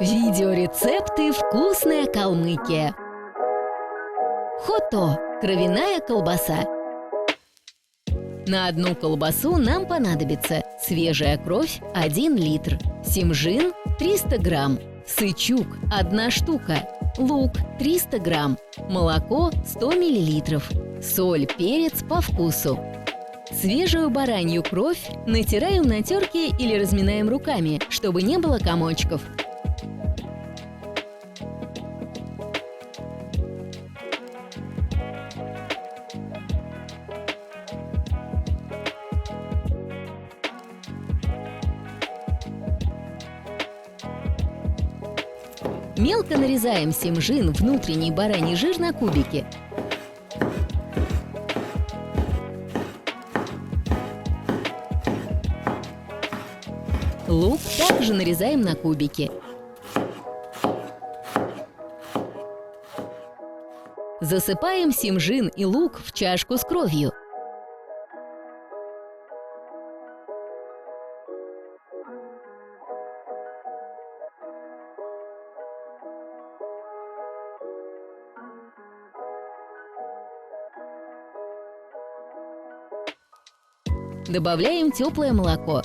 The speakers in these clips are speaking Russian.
Видеорецепты «Вкусная Калмыкия». Хото – кровяная колбаса. На одну колбасу нам понадобится свежая кровь 1 литр, симжин 300 грамм, сычук 1 штука, лук 300 грамм, молоко 100 миллилитров, соль, перец по вкусу. Свежую баранью кровь натираем на терке или разминаем руками, чтобы не было комочков. Мелко нарезаем симжин, внутренний бараний жир, на кубики. Лук также нарезаем на кубики. Засыпаем симжин и лук в чашку с кровью. Добавляем теплое молоко.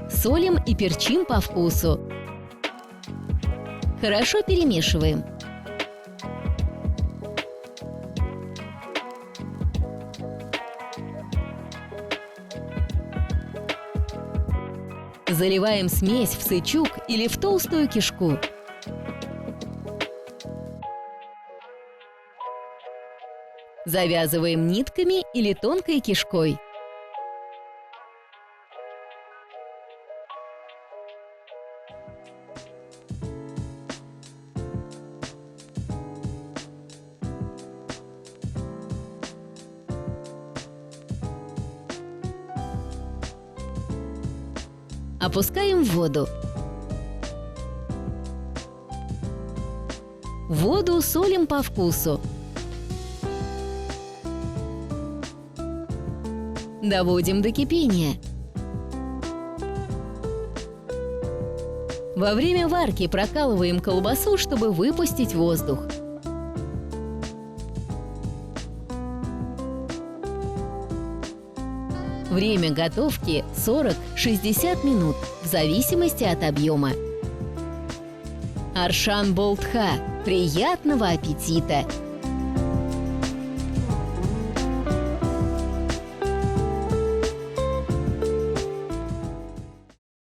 Солим и перчим по вкусу. Хорошо перемешиваем. Заливаем смесь в сычук или в толстую кишку. Завязываем нитками или тонкой кишкой. Опускаем в воду. Воду солим по вкусу. Доводим до кипения. Во время варки прокалываем колбасу, чтобы выпустить воздух. Время готовки 40-60 минут, в зависимости от объема. Аршан Болтха. Приятного аппетита!